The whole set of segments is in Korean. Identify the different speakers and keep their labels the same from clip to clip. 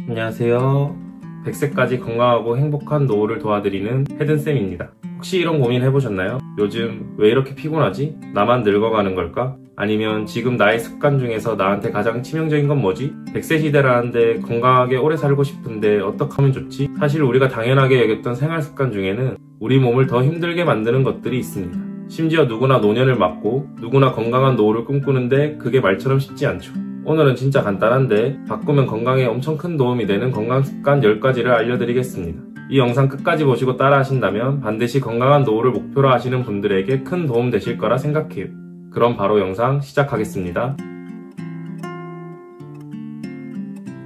Speaker 1: 안녕하세요. 100세까지 건강하고 행복한 노후를 도와드리는 헤든쌤입니다. 혹시 이런 고민 해보셨나요? 요즘 왜 이렇게 피곤하지? 나만 늙어가는 걸까? 아니면 지금 나의 습관 중에서 나한테 가장 치명적인 건 뭐지? 100세 시대라는데 건강하게 오래 살고 싶은데 어떻게 하면 좋지? 사실 우리가 당연하게 여겼던 생활 습관 중에는 우리 몸을 더 힘들게 만드는 것들이 있습니다. 심지어 누구나 노년을 맞고 누구나 건강한 노후를 꿈꾸는데 그게 말처럼 쉽지 않죠. 오늘은 진짜 간단한데 바꾸면 건강에 엄청 큰 도움이 되는 건강습관 10가지를 알려드리겠습니다. 이 영상 끝까지 보시고 따라 하신다면 반드시 건강한 노후를 목표로 하시는 분들에게 큰 도움 되실 거라 생각해요. 그럼 바로 영상 시작하겠습니다.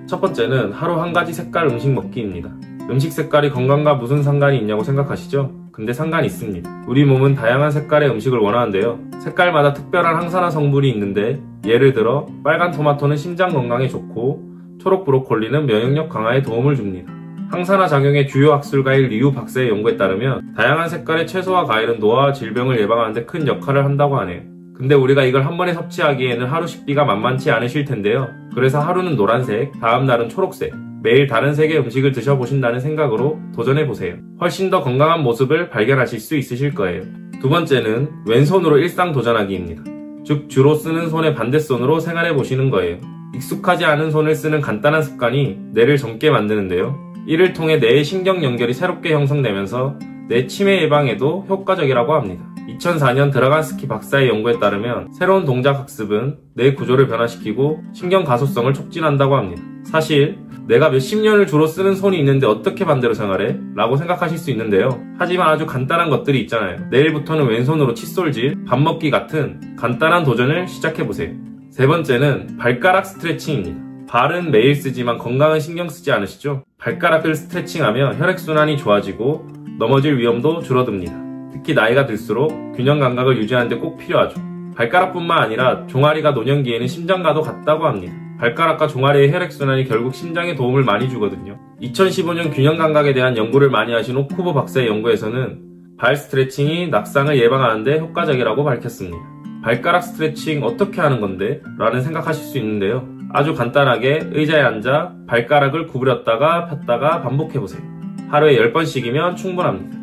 Speaker 1: 첫 번째는 하루 한 가지 색깔 음식 먹기입니다. 음식 색깔이 건강과 무슨 상관이 있냐고 생각하시죠? 근데 상관이 있습니다. 우리 몸은 다양한 색깔의 음식을 원하는데요. 색깔마다 특별한 항산화 성분이 있는데 예를 들어 빨간 토마토는 심장 건강에 좋고 초록 브로콜리는 면역력 강화에 도움을 줍니다. 항산화 작용의 주요 학술가인 리우 박사의 연구에 따르면 다양한 색깔의 채소와 과일은 노화와 질병을 예방하는 데 큰 역할을 한다고 하네요. 근데 우리가 이걸 한 번에 섭취하기에는 하루 식비가 만만치 않으실 텐데요. 그래서 하루는 노란색, 다음 날은 초록색, 매일 다른 색의 음식을 드셔보신다는 생각으로 도전해보세요. 훨씬 더 건강한 모습을 발견하실 수 있으실 거예요. 두 번째는 왼손으로 일상 도전하기입니다. 즉 주로 쓰는 손의 반대손으로 생활해보시는 거예요. 익숙하지 않은 손을 쓰는 간단한 습관이 뇌를 젊게 만드는데요. 이를 통해 뇌의 신경 연결이 새롭게 형성되면서 뇌 치매 예방에도 효과적이라고 합니다. 2004년 드라간스키 박사의 연구에 따르면 새로운 동작 학습은 뇌 구조를 변화시키고 신경 가소성을 촉진한다고 합니다. 사실 내가 몇십 년을 주로 쓰는 손이 있는데 어떻게 반대로 생활해? 라고 생각하실 수 있는데요. 하지만 아주 간단한 것들이 있잖아요. 내일부터는 왼손으로 칫솔질, 밥 먹기 같은 간단한 도전을 시작해보세요. 세 번째는 발가락 스트레칭입니다. 발은 매일 쓰지만 건강은 신경 쓰지 않으시죠? 발가락을 스트레칭하면 혈액순환이 좋아지고 넘어질 위험도 줄어듭니다. 특히 나이가 들수록 균형 감각을 유지하는 데 꼭 필요하죠. 발가락뿐만 아니라 종아리가 노년기에는 심장과도 같다고 합니다. 발가락과 종아리의 혈액순환이 결국 심장에 도움을 많이 주거든요. 2015년 균형 감각에 대한 연구를 많이 하신 오쿠보 박사의 연구에서는 발 스트레칭이 낙상을 예방하는 데 효과적이라고 밝혔습니다. 발가락 스트레칭 어떻게 하는 건데? 라는 생각하실 수 있는데요. 아주 간단하게 의자에 앉아 발가락을 구부렸다가 폈다가 반복해보세요. 하루에 10번씩이면 충분합니다.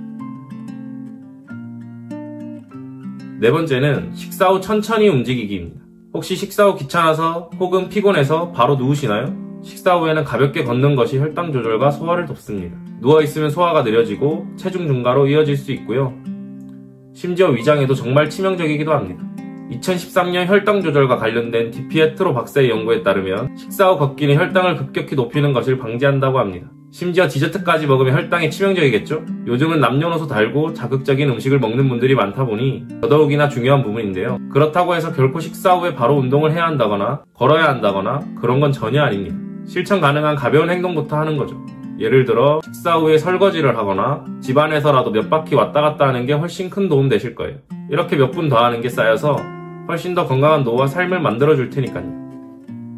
Speaker 1: 네 번째는 식사 후 천천히 움직이기입니다. 혹시 식사 후 귀찮아서 혹은 피곤해서 바로 누우시나요? 식사 후에는 가볍게 걷는 것이 혈당 조절과 소화를 돕습니다. 누워있으면 소화가 느려지고 체중 증가로 이어질 수 있고요. 심지어 위장에도 정말 치명적이기도 합니다. 2013년 혈당 조절과 관련된 디피에트로 박사의 연구에 따르면 식사 후 걷기는 혈당을 급격히 높이는 것을 방지한다고 합니다. 심지어 디저트까지 먹으면 혈당에 치명적이겠죠? 요즘은 남녀노소 달고 자극적인 음식을 먹는 분들이 많다 보니 더더욱이나 중요한 부분인데요. 그렇다고 해서 결코 식사 후에 바로 운동을 해야 한다거나 걸어야 한다거나 그런 건 전혀 아닙니다. 실천 가능한 가벼운 행동부터 하는 거죠. 예를 들어 식사 후에 설거지를 하거나 집안에서라도 몇 바퀴 왔다 갔다 하는 게 훨씬 큰 도움 되실 거예요. 이렇게 몇 분 더 하는 게 쌓여서 훨씬 더 건강한 노후와 삶을 만들어 줄 테니까요.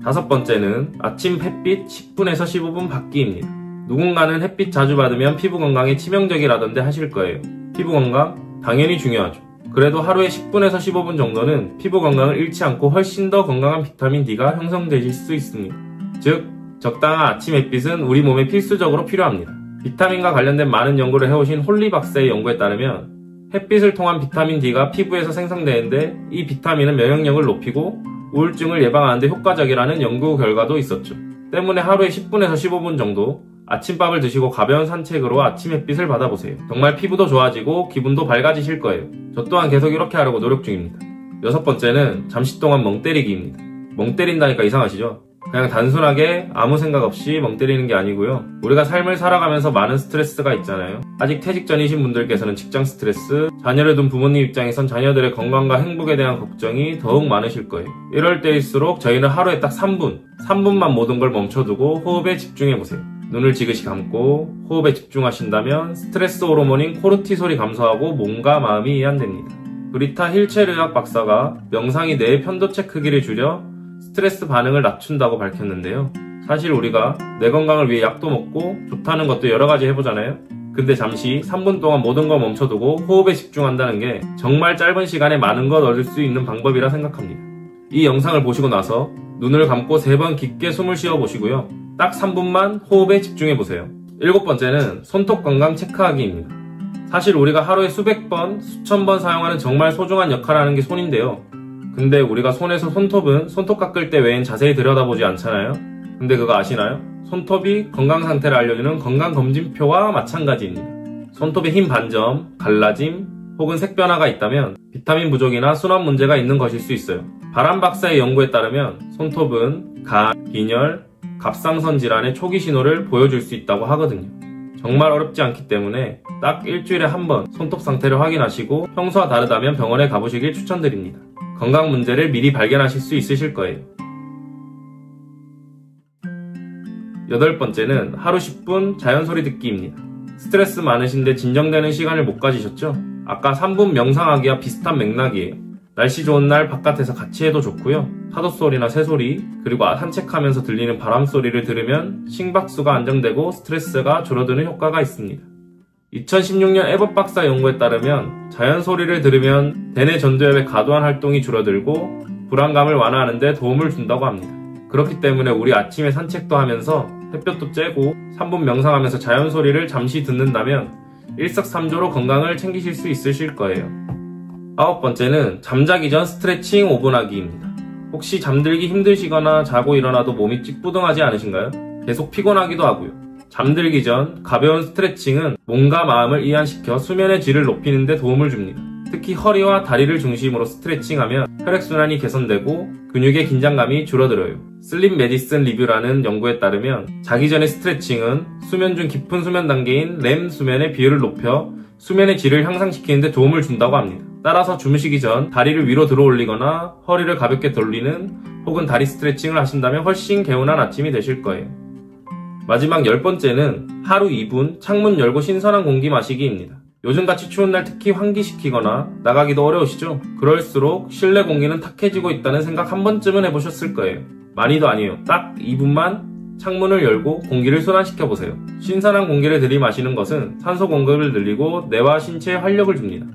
Speaker 1: 다섯 번째는 아침 햇빛 10분에서 15분 받기입니다. 누군가는 햇빛 자주 받으면 피부 건강에 치명적이라던데 하실 거예요. 피부 건강? 당연히 중요하죠. 그래도 하루에 10분에서 15분 정도는 피부 건강을 잃지 않고 훨씬 더 건강한 비타민 D가 형성되실 수 있습니다. 즉, 적당한 아침 햇빛은 우리 몸에 필수적으로 필요합니다. 비타민과 관련된 많은 연구를 해오신 홀리 박사의 연구에 따르면 햇빛을 통한 비타민 D가 피부에서 생성되는데 이 비타민은 면역력을 높이고 우울증을 예방하는 데 효과적이라는 연구 결과도 있었죠. 때문에 하루에 10분에서 15분 정도 아침밥을 드시고 가벼운 산책으로 아침 햇빛을 받아보세요. 정말 피부도 좋아지고 기분도 밝아지실 거예요. 저 또한 계속 이렇게 하려고 노력 중입니다. 여섯 번째는 잠시 동안 멍 때리기입니다. 멍 때린다니까 이상하시죠? 그냥 단순하게 아무 생각 없이 멍 때리는 게 아니고요. 우리가 삶을 살아가면서 많은 스트레스가 있잖아요. 아직 퇴직 전이신 분들께서는 직장 스트레스, 자녀를 둔 부모님 입장에선 자녀들의 건강과 행복에 대한 걱정이 더욱 많으실 거예요. 이럴 때일수록 저희는 하루에 딱 3분만 모든 걸 멈춰두고 호흡에 집중해보세요. 눈을 지그시 감고 호흡에 집중하신다면 스트레스 호르몬인 코르티솔이 감소하고 몸과 마음이 이완됩니다. 브리타 힐체르약 박사가 명상이 뇌의 편도체 크기를 줄여 스트레스 반응을 낮춘다고 밝혔는데요. 사실 우리가 뇌 건강을 위해 약도 먹고 좋다는 것도 여러 가지 해보잖아요. 근데 잠시 3분 동안 모든 걸 멈춰두고 호흡에 집중한다는 게 정말 짧은 시간에 많은 걸 얻을 수 있는 방법이라 생각합니다. 이 영상을 보시고 나서 눈을 감고 3번 깊게 숨을 쉬어 보시고요. 딱 3분만 호흡에 집중해보세요. 7번째는 손톱 건강 체크하기입니다. 사실 우리가 하루에 수백 번, 수천 번 사용하는 정말 소중한 역할을 하는 게 손인데요. 근데 우리가 손에서 손톱 깎을 때 외엔 자세히 들여다보지 않잖아요. 근데 그거 아시나요? 손톱이 건강 상태를 알려주는 건강검진표와 마찬가지입니다. 손톱에 흰 반점, 갈라짐, 혹은 색 변화가 있다면 비타민 부족이나 순환 문제가 있는 것일 수 있어요. 바람 박사의 연구에 따르면 손톱은 간, 빈혈, 갑상선 질환의 초기 신호를 보여줄 수 있다고 하거든요. 정말 어렵지 않기 때문에 딱 일주일에 한 번 손톱 상태를 확인하시고 평소와 다르다면 병원에 가보시길 추천드립니다. 건강 문제를 미리 발견하실 수 있으실 거예요. 8번째는 하루 10분 자연소리 듣기입니다. 스트레스 많으신데 진정되는 시간을 못 가지셨죠? 아까 3분 명상하기와 비슷한 맥락이에요. 날씨 좋은 날 바깥에서 같이 해도 좋고요. 파도 소리나 새소리, 그리고 산책하면서 들리는 바람 소리를 들으면 심박수가 안정되고 스트레스가 줄어드는 효과가 있습니다. 2016년 에벗 박사 연구에 따르면 자연 소리를 들으면 대뇌 전두엽의 과도한 활동이 줄어들고 불안감을 완화하는 데 도움을 준다고 합니다. 그렇기 때문에 우리 아침에 산책도 하면서 햇볕도 쬐고 3분 명상하면서 자연 소리를 잠시 듣는다면 일석삼조로 건강을 챙기실 수 있으실 거예요. 9번째는 잠자기 전 스트레칭 5분 하기입니다. 혹시 잠들기 힘드시거나 자고 일어나도 몸이 찌뿌둥하지 않으신가요? 계속 피곤하기도 하고요. 잠들기 전 가벼운 스트레칭은 몸과 마음을 이완시켜 수면의 질을 높이는 데 도움을 줍니다. 특히 허리와 다리를 중심으로 스트레칭하면 혈액순환이 개선되고 근육의 긴장감이 줄어들어요. 슬립 메디슨 리뷰라는 연구에 따르면 자기 전의 스트레칭은 수면 중 깊은 수면 단계인 렘 수면의 비율을 높여 수면의 질을 향상시키는 데 도움을 준다고 합니다. 따라서 주무시기 전 다리를 위로 들어 올리거나 허리를 가볍게 돌리는 혹은 다리 스트레칭을 하신다면 훨씬 개운한 아침이 되실 거예요. 마지막 10번째는 하루 2분 창문 열고 신선한 공기 마시기입니다. 요즘같이 추운 날 특히 환기시키거나 나가기도 어려우시죠? 그럴수록 실내 공기는 탁해지고 있다는 생각 한 번쯤은 해보셨을 거예요. 많이도 아니에요. 딱 2분만 창문을 열고 공기를 순환시켜보세요. 신선한 공기를 들이마시는 것은 산소 공급을 늘리고 뇌와 신체에 활력을 줍니다.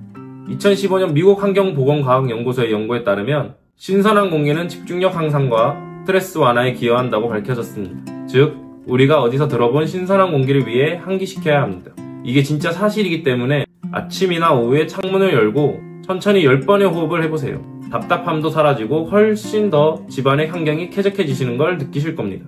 Speaker 1: 2015년 미국 환경보건과학연구소의 연구에 따르면 신선한 공기는 집중력 향상과 스트레스 완화에 기여한다고 밝혀졌습니다. 즉, 우리가 어디서 들어본 신선한 공기를 위해 환기시켜야 합니다. 이게 진짜 사실이기 때문에 아침이나 오후에 창문을 열고 천천히 10번의 호흡을 해보세요. 답답함도 사라지고 훨씬 더 집안의 환경이 쾌적해지시는 걸 느끼실 겁니다.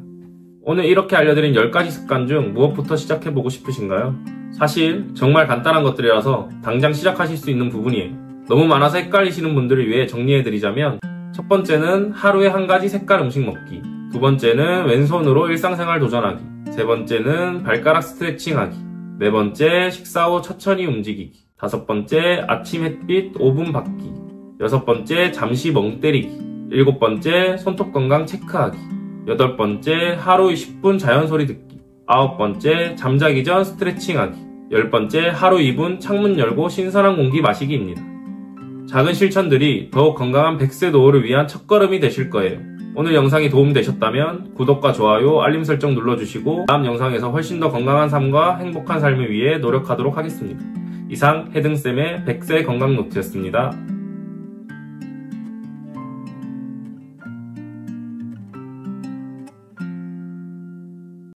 Speaker 1: 오늘 이렇게 알려드린 10가지 습관 중 무엇부터 시작해보고 싶으신가요? 사실 정말 간단한 것들이라서 당장 시작하실 수 있는 부분이에요. 너무 많아서 헷갈리시는 분들을 위해 정리해드리자면 첫 번째는 하루에 한 가지 색깔 음식 먹기, 두 번째는 왼손으로 일상생활 도전하기, 세 번째는 발가락 스트레칭하기, 네 번째 식사 후 천천히 움직이기, 다섯 번째 아침 햇빛 5분 받기, 여섯 번째 잠시 멍 때리기, 일곱 번째 손톱 건강 체크하기, 여덟 번째 하루 10분 자연소리 듣기, 아홉 번째 잠자기 전 스트레칭하기, 열 번째 하루 2분 창문 열고 신선한 공기 마시기입니다. 작은 실천들이 더욱 건강한 100세 노후를 위한 첫걸음이 되실 거예요. 오늘 영상이 도움되셨다면 구독과 좋아요, 알림 설정 눌러주시고 다음 영상에서 훨씬 더 건강한 삶과 행복한 삶을 위해 노력하도록 하겠습니다. 이상 헤등쌤의 100세 건강 노트였습니다.